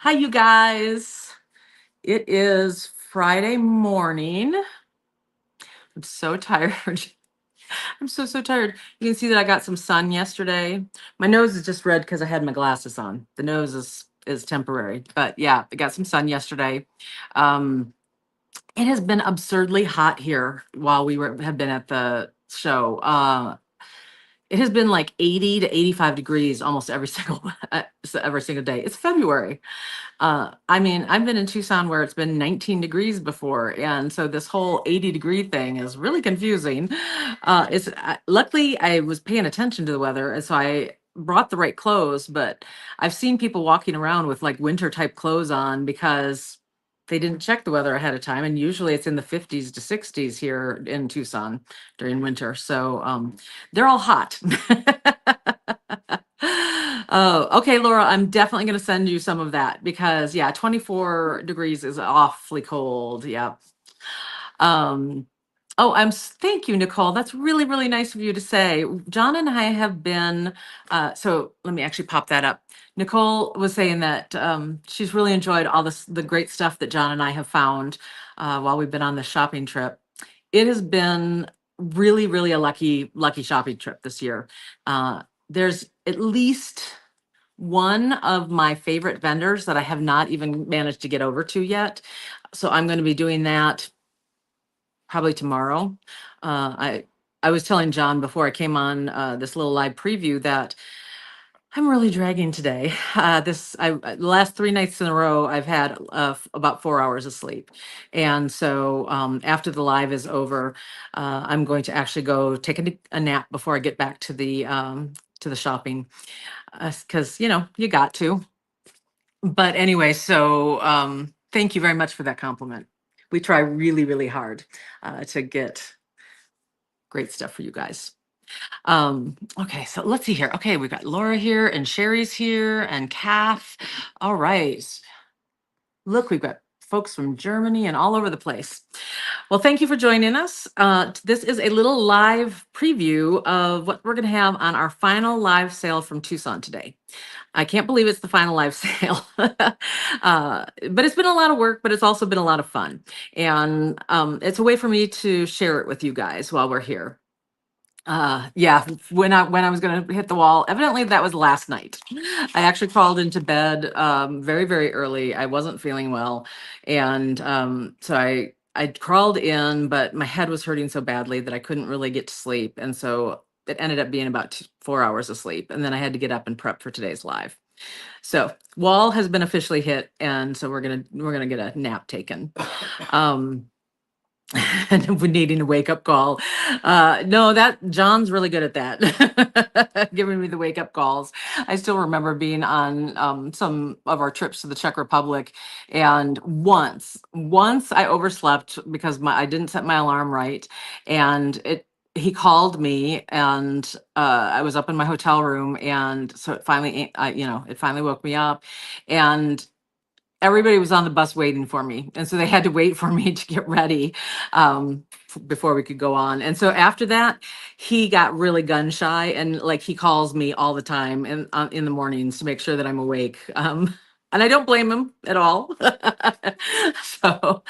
Hi, you guys. It is Friday morning. I'm so tired. I'm so tired. You can see that I got some sun yesterday. My nose is just red because I had my glasses on. The nose is temporary, but yeah, I got some sun yesterday. Um, it has been absurdly hot here while have been at the show. It has been like 80 to 85 degrees almost every single day. It's February. I mean, I've been in Tucson where it's been 19 degrees before, and so this whole 80-degree thing is really confusing. It's luckily I was paying attention to the weather, and so I brought the right clothes. But I've seen people walking around with like winter type clothes on because they didn't check the weather ahead of time, and usually it's in the 50s to 60s here in Tucson during winter. So they're all hot. Oh, okay, Laura, I'm definitely going to send you some of that because yeah, 24 degrees is awfully cold. Yeah. Um, oh, thank you, Nicole. That's really nice of you to say. John and I have been, so let me actually pop that up. Nicole was saying that she's really enjoyed all the great stuff that John and I have found while we've been on this shopping trip. It has been really a lucky shopping trip this year. There's at least one of my favorite vendors that I have not even managed to get over to yet. So I'm going to be doing that probably tomorrow. I was telling John before I came on this little live preview that I'm really dragging today. The last 3 nights in a row, I've had about 4 hours of sleep, and so after the live is over, I'm going to actually go take a nap before I get back to the shopping, because you got to. But anyway, so thank you very much for that compliment. We try really hard to get great stuff for you guys. Okay, so let's see here. Okay, we've got Laura here and Sherry's here and Kath. All right. Look, we've got folks from Germany and all over the place. Well, thank you for joining us. This is a little live preview of what we're going to have on our final live sale from Tucson today. I can't believe it's the final live sale. But it's been a lot of work, but it's also been a lot of fun. And it's a way for me to share it with you guys while we're here. Yeah, when I was gonna hit the wall, evidently that was last night. I actually crawled into bed very early. I wasn't feeling well, and so I crawled in, but my head was hurting so badly that I couldn't really get to sleep, and so it ended up being about 4 hours of sleep, and then I had to get up and prep for today's live. So wall has been officially hit, and so we're gonna get a nap taken. Um, and we're needing a wake up call. No, that John's really good at that, giving me the wake up calls. I still remember being on some of our trips to the Czech Republic, and once I overslept because I didn't set my alarm right, and he called me, and I was up in my hotel room, and so it finally woke me up, and everybody was on the bus waiting for me, and so they had to wait for me to get ready before we could go on. And so after that, he got really gun shy, and like he calls me all the time in the mornings to make sure that I'm awake. And I don't blame him at all. So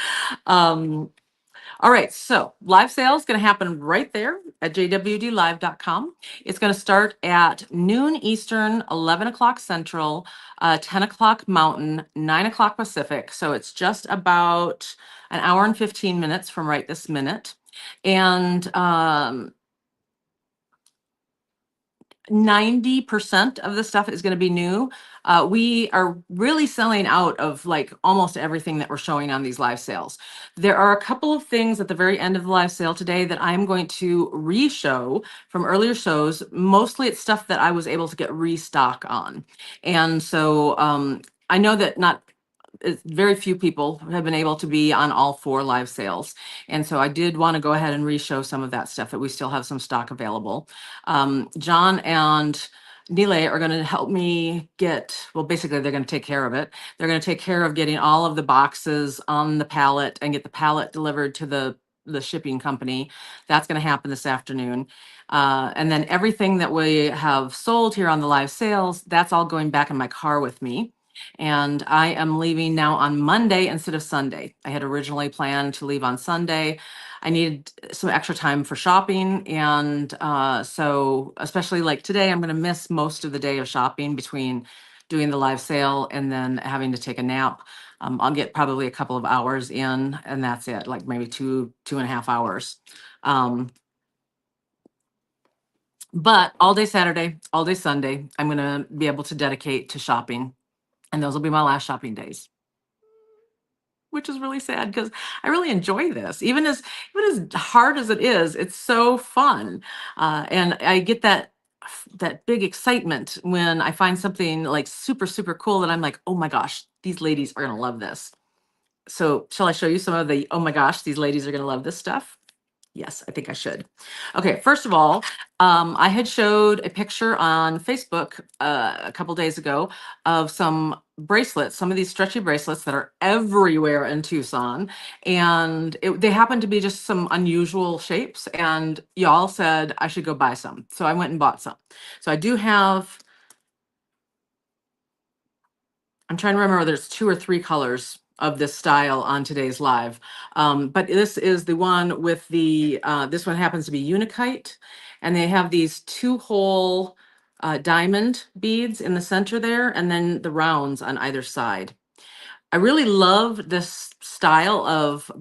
um, all right, so live sale is going to happen right there at jwdlive.com. It's going to start at noon Eastern, 11 o'clock Central, 10 o'clock Mountain, 9 o'clock Pacific. So it's just about an hour and 15 minutes from right this minute. And 90% of the stuff is going to be new. We are really selling out of like almost everything that we're showing on these live sales. There are a couple of things at the very end of the live sale today that I'm going to re-show from earlier shows. Mostly it's stuff that I was able to get restock on. And so I know that very few people have been able to be on all 4 live sales. And so I did want to go ahead and re-show some of that stuff that we still have some stock available. John and Nile are going to help me basically they're going to take care of it. They're going to take care of getting all of the boxes on the pallet and get the pallet delivered to the shipping company. That's going to happen this afternoon. And then everything that we have sold here on the live sales, that's all going back in my car with me. And I am leaving now on Monday instead of Sunday. I had originally planned to leave on Sunday. I needed some extra time for shopping. And so, especially like today, I'm going to miss most of the day of shopping between doing the live sale and then having to take a nap. I'll get probably a couple of hours in, and that's it, like maybe 2.5 hours. Um, but all day Saturday, all day Sunday, I'm going to be able to dedicate to shopping. And those will be my last shopping days, which is really sad because I really enjoy this. Even as hard as it is, it's so fun. And I get that big excitement when I find something like super, super cool that I'm like, oh my gosh, these ladies are gonna love this. So shall I show you some of the, oh my gosh, these ladies are gonna love this stuff? Yes, I think I should. Okay, first of all, I had showed a picture on Facebook a couple days ago of some bracelets, some of these stretchy bracelets that are everywhere in Tucson. And they happen to be just some unusual shapes. And y'all said I should go buy some. So I went and bought some. So I do have, I'm trying to remember, there's 2 or 3 colors of this style on today's live. But this is the one with the, this one happens to be Unikite, and they have these 2 hole diamond beads in the center there, and then the rounds on either side. I really love this style of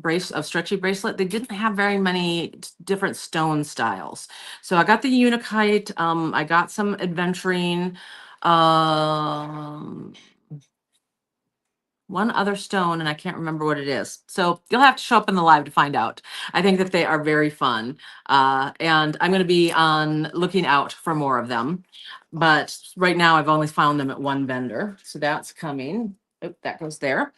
stretchy bracelet. They didn't have very many different stone styles. So I got the Unikite, I got some adventuring, um, one other stone, and I can't remember what it is. So you'll have to show up in the live to find out. I think that they are very fun. And I'm going to be on looking out for more of them. But right now I've only found them at one vendor. So that's coming. Oh, that goes there.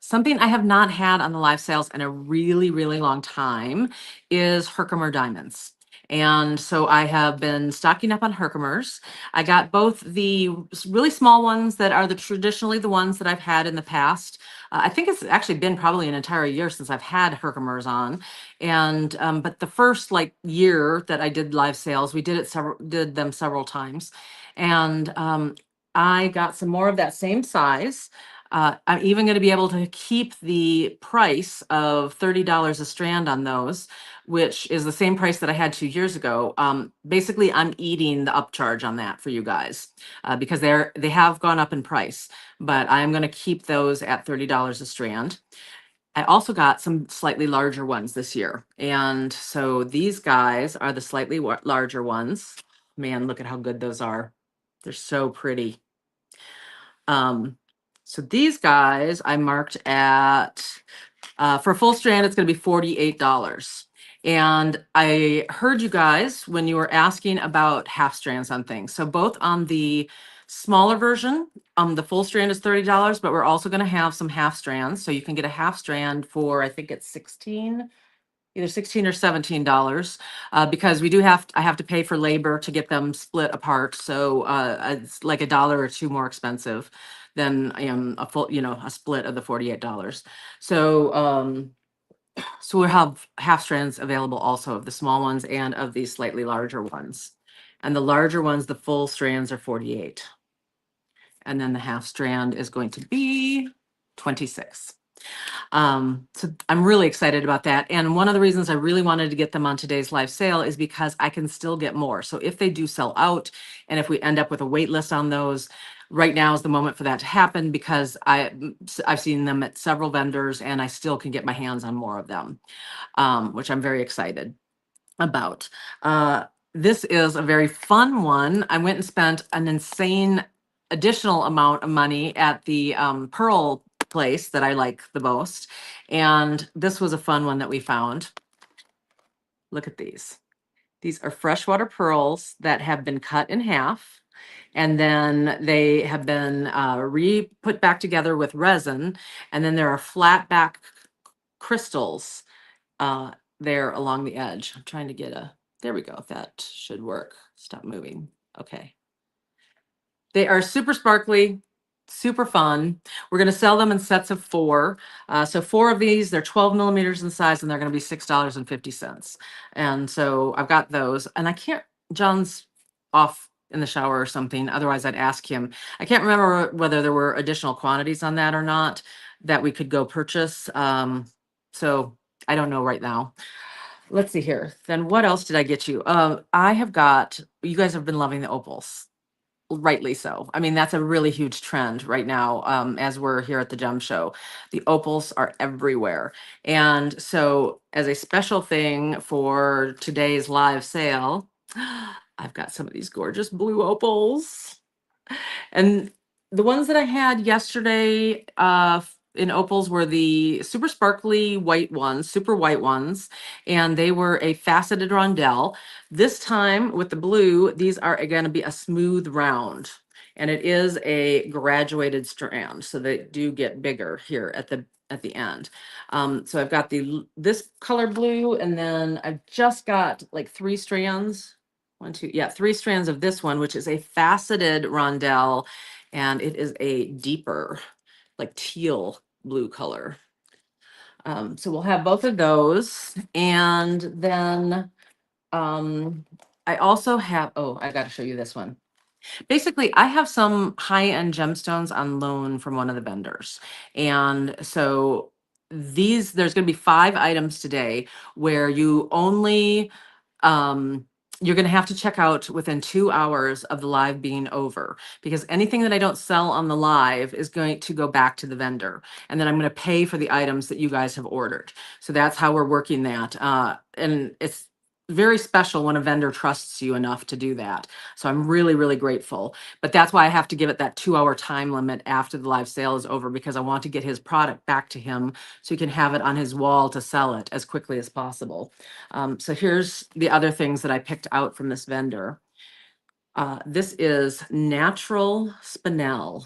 Something I have not had on the live sales in a really, really long time is Herkimer diamonds. And so I have been stocking up on Herkimers. I got both the really small ones that are traditionally the ones that I've had in the past. I think it's actually been probably an entire year since I've had Herkimers on. And but the first like year that I did live sales, we did them several times. And I got some more of that same size. I'm even going to be able to keep the price of $30 a strand on those, which is the same price that I had 2 years ago. Basically, I'm eating the upcharge on that for you guys because they have gone up in price, but I'm going to keep those at $30 a strand. I also got some slightly larger ones this year, and so these guys are the slightly larger ones. Man, look at how good those are. They're so pretty. Um, so these guys I marked at, for a full strand, it's going to be $48. And I heard you guys when you were asking about half strands on things. So both on the smaller version, the full strand is $30, but we're also going to have some half strands. So you can get a half strand for, I think it's 16, either 16 or $17, because I have to pay for labor to get them split apart. So it's like $1 or $2 more expensive than a full, a split of the $48. So so we'll have half strands available also of the small ones and of these slightly larger ones. And the larger ones, the full strands are 48. And then the half strand is going to be 26. So I'm really excited about that. And one of the reasons I really wanted to get them on today's live sale is because I can still get more. So if they do sell out, and if we end up with a wait list on those, right now is the moment for that to happen because I've seen them at several vendors and I still can get my hands on more of them, which I'm very excited about. This is a very fun one. I went and spent an insane additional amount of money at the pearl place that I like the most. And this was a fun one that we found. Look at these. These are freshwater pearls that have been cut in half. And then they have been put back together with resin. And then there are flat back crystals there along the edge. I'm trying to get there we go. That should work. Stop moving. Okay. They are super sparkly, super fun. We're going to sell them in sets of 4. So 4 of these, they're 12 millimeters in size and they're going to be $6.50. And so I've got those, and I can't, John's off in the shower or something. Otherwise, I'd ask him. I can't remember whether there were additional quantities on that or not that we could go purchase. So I don't know right now. Let's see here. Then what else did I get you? I have got, you guys have been loving the opals. Rightly so. I mean, that's a really huge trend right now, as we're here at the gem show. The opals are everywhere. And so, as a special thing for today's live sale, I've got some of these gorgeous blue opals. And the ones that I had yesterday in opals were the super sparkly white ones, super white ones, and they were a faceted rondelle. This time with the blue, these are going to be a smooth round, and it is a graduated strand, so they do get bigger here at the end. So I've got this color blue, and then I've just got like 3 strands. One, two, yeah, 3 strands of this one, which is a faceted rondelle, and it is a deeper, like teal blue color. So we'll have both of those. And then I also have, oh, I got to show you this one. Basically, I have some high-end gemstones on loan from one of the vendors. And so there's going to be 5 items today where you only, you're going to have to check out within 2 hours of the live being over, because anything that I don't sell on the live is going to go back to the vendor. And then I'm going to pay for the items that you guys have ordered. So that's how we're working that. And it's very special when a vendor trusts you enough to do that. So I'm really, really grateful. But that's why I have to give it that 2-hour time limit after the live sale is over, because I want to get his product back to him so he can have it on his wall to sell it as quickly as possible. So here's the other things that I picked out from this vendor. This is natural spinel.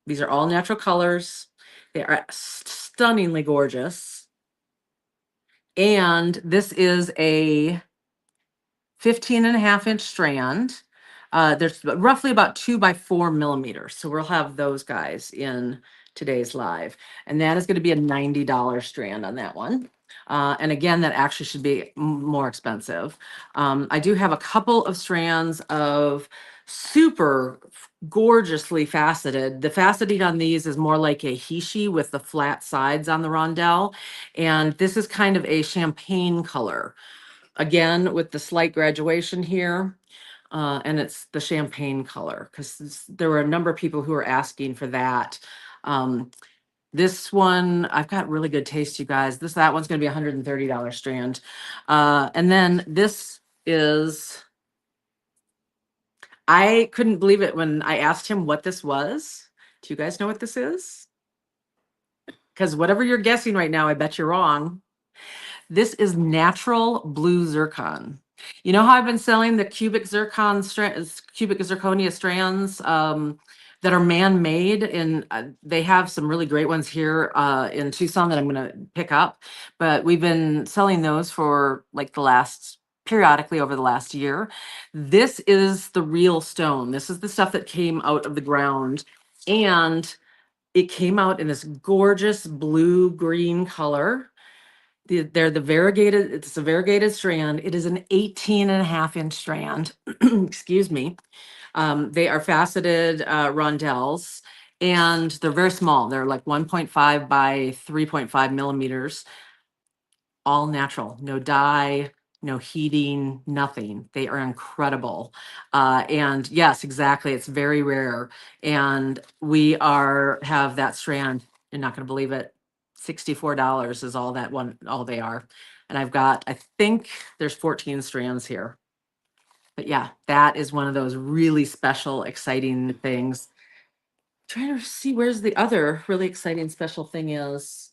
These are all natural colors. They are stunningly gorgeous. And this is a 15.5-inch strand. There's roughly about 2 by 4 millimeters. So we'll have those guys in today's live. And that is going to be a $90 strand on that one. And again, that actually should be more expensive. I do have a couple of strands of super gorgeously faceted. The faceting on these is more like a hishi with the flat sides on the rondelle. And this is kind of a champagne color. Again, with the slight graduation here. And it's the champagne color, because there were a number of people who were asking for that. This one, I've got really good taste, you guys. That one's going to be $130 strand. And then this is, I couldn't believe it when I asked him what this was. Do you guys know what this is? Because whatever you're guessing right now, I bet you're wrong. This is natural blue zircon. You know how I've been selling the cubic zirconia strands that are man-made, and they have some really great ones here in Tucson that I'm going to pick up. But we've been selling those for like periodically over the last year. This is the real stone. This is the stuff that came out of the ground, and it came out in this gorgeous blue-green color. They're the variegated, it's a variegated strand. It is an 18.5-inch strand. Excuse me. They are faceted rondelles, and they're very small. They're like 1.5 by 3.5 millimeters, all natural, no dye, no heating, nothing. They are incredible. And yes, exactly. It's very rare. And we have that strand. You're not going to believe it. $64 is all they are. And I think there's 14 strands here. But yeah, that is one of those really special, exciting things. Trying to see where's the other really exciting, special thing is.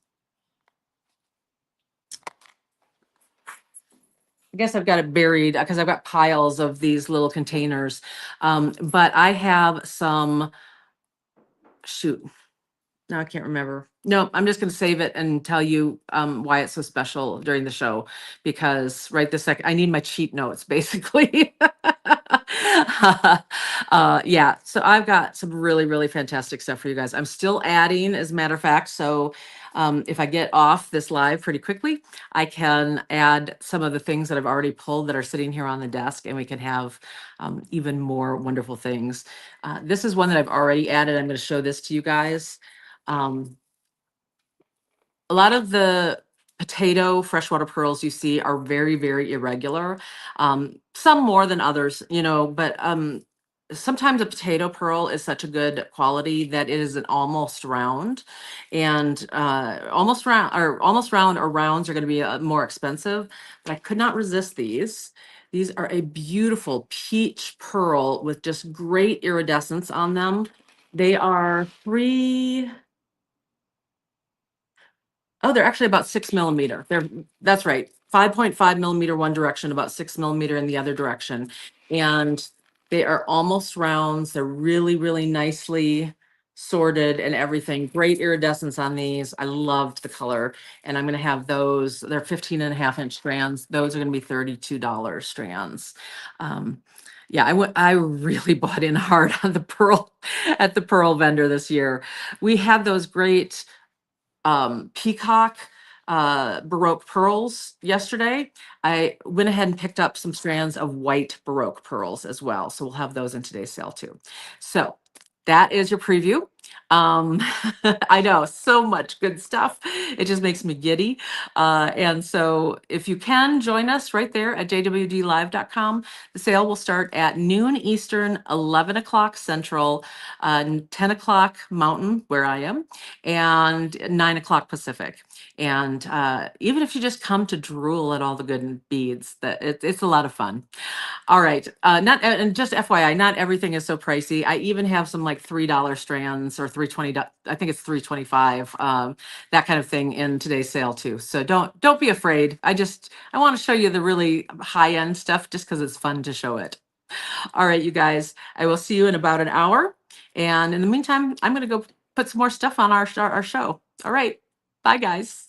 I guess I've got it buried because I've got piles of these little containers. But I have some, shoot, no, I can't remember. No, I'm just going to save it and tell you why it's so special during the show, because right this second, I need my cheat notes, basically. Yeah, so I've got some really, really fantastic stuff for you guys. I'm still adding, as a matter of fact. So if I get off this live pretty quickly, I can add some of the things that I've already pulled that are sitting here on the desk, and we can have even more wonderful things. This is one that I've already added. I'm going to show this to you guys. Um, a lot of the potato freshwater pearls you see are very, very irregular. Some more than others, but sometimes a potato pearl is such a good quality that it is an almost round, and almost round or rounds are going to be more expensive. But I could not resist these. These are a beautiful peach pearl with just great iridescence on them. They are three. Oh, they're actually about 6 millimeter. That's right. 5.5 millimeter one direction, about 6 millimeter in the other direction. And they are almost rounds. They're really, really nicely sorted and everything. Great iridescence on these. I loved the color. And I'm going to have those. They're 15.5 inch strands. Those are going to be $32 strands. Um, yeah, I really bought in hard on the pearl at the pearl vendor this year. We had those great peacock baroque pearls yesterday. I went ahead and picked up some strands of white baroque pearls as well. So we'll have those in today's sale too. So that is your preview. Um, I know so much good stuff. It just makes me giddy. And so if you can join us right there at jwdlive.com, the sale will start at noon Eastern, 11 o'clock Central, 10 o'clock Mountain, where I am, and 9 o'clock Pacific. And even if you just come to drool at all the good beads, it's a lot of fun. All right. Not and just FYI, not everything is so pricey. I even have some like $3 strands or 320. I think it's 325. That kind of thing in today's sale too. So don't be afraid. I want to show you the really high end stuff just because it's fun to show it. All right, you guys. I will see you in about an hour. And in the meantime, I'm going to go put some more stuff on our show. All right. Bye, guys.